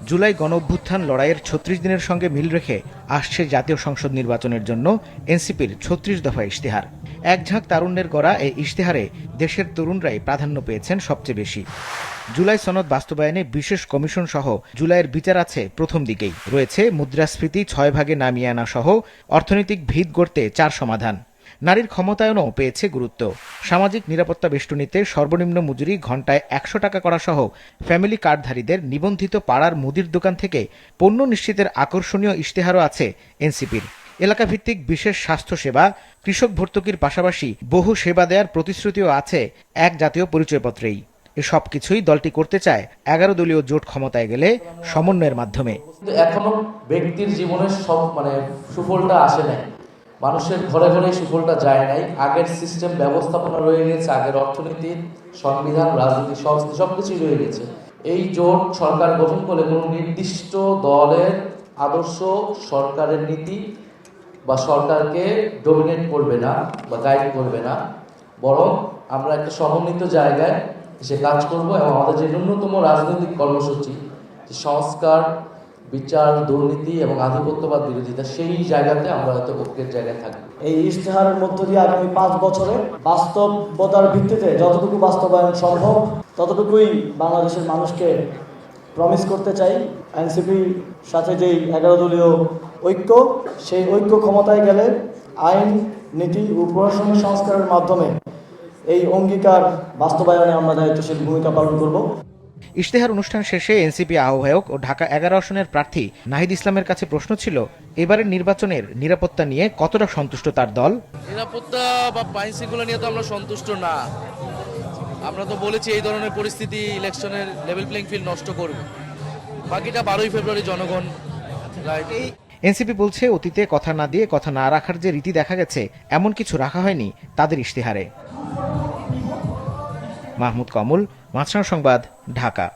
জুলাই গণঅভ্যুত্থান লড়াইয়ের ৩৬ দিনের সঙ্গে মিল রেখে আসছে জাতীয় সংসদ নির্বাচনের জন্য এনসিপির ৩৬ দফা ইশতেহার। এক ঝাঁক তারুণ্যের গড়া এই ইশতেহারে দেশের তরুণরাই প্রাধান্য পেয়েছেন সবচেয়ে বেশি। জুলাই সনদ বাস্তবায়নে বিশেষ কমিশন সহ জুলাইয়ের বিচার আছে প্রথম দিকেই। রয়েছে মুদ্রাস্ফীতি ৬ ভাগে নামিয়ে আনা সহ অর্থনৈতিক ভিত গড়তে ৪ সমাধান। নারীর ক্ষমতায়নও পেয়েছে গুরুত্ব। সামাজিক নিরাপত্তা বেষ্টনীতে সর্বনিম্ন মজুরি ঘণ্টায় ১০০ টাকা করা সহ ফ্যামিলি কার্ডধারীদের নিবন্ধিত পাড়ার মুদির দোকান থেকে পণ্য নিশ্চিতের আকর্ষণীয় ইশতেহারও আছে এনসিপির। এলাকাভিত্তিক বিশেষ স্বাস্থ্যসেবা, কৃষক ভর্তুকির পাশাপাশি বহু সেবা দেওয়ার প্রতিশ্রুতিও আছে এক জাতীয় পরিচয়পত্রেই। এসব কিছুই দলটি করতে চায় ১১ দলীয় জোট ক্ষমতায় গেলে সমন্বয়ের মাধ্যমে। এখনো ব্যক্তির জীবনের সব সুফলটা আসে নাই, মানুষের ঘরে ঘরে সুফলটা যায় নাই। আগের সিস্টেম ব্যবস্থাপনা রয়ে গেছে, আগের অর্থনীতি, সংবিধান, রাজনীতি সবকিছুই রয়ে গেছে। এই জোট সরকার গঠন করলে কোনো নির্দিষ্ট দলের আদর্শ সরকারের নীতি বা সরকারকে ডমিনেট করবে না বা গাইড করবে না, বরং আমরা একটা সমন্বিত জায়গায় এসে কাজ করব এবং আমাদের যে ন্যূনতম রাজনৈতিক কর্মসূচি, যে সংস্কার, বিচার, দুর্নীতি এবং আধিপত্যবাদ বিরোধিতা, সেই জায়গাতে আমরা হয়তো ঐক্যের জায়গায় থাকবো। এই ইশতেহারের মধ্য দিয়ে আগামী ৫ বছরে বাস্তবতার ভিত্তিতে যতটুকু বাস্তবায়ন সম্ভব ততটুকুই বাংলাদেশের মানুষকে প্রমিস করতে চাই। এনসিপির সাথে যেই ১১ দলীয় ঐক্য, সেই ঐক্য ক্ষমতায় গেলে আইন, নীতি ও প্রশাসনিক সংস্কারের মাধ্যমে এই অঙ্গীকার বাস্তবায়নে আমরা দায়িত্বশীল ভূমিকা পালন করব। ইশতেহার অনুষ্ঠান শেষে এনসিপি আহ্বায়ক ও ঢাকা ১১ আসনের প্রার্থী নাহিদ ইসলামের কাছে প্রশ্ন ছিল, এবারের নির্বাচনের নিরাপত্তা নিয়ে কতটা সন্তুষ্ট তার দল। নিরাপত্তা বা আইন শৃঙ্খলা নিয়ে তো আমরা সন্তুষ্ট না। আমরা তো বলেছি এই ধরনের পরিস্থিতি ইলেকশনের লেভেল প্লেইং ফিল্ড নষ্ট করবে। বাকিটা ১২ই ফেব্রুয়ারি জনগণ। এনসিপি বলছে, অতীতে কথা না দিয়ে কথা না রাখার যে রীতি দেখা গেছে, এমন কিছু রাখা হয়নি তাদের ইশতেহারে। মাহমুদ কমল, মাছরাঙা সংবাদ, ঢাকা।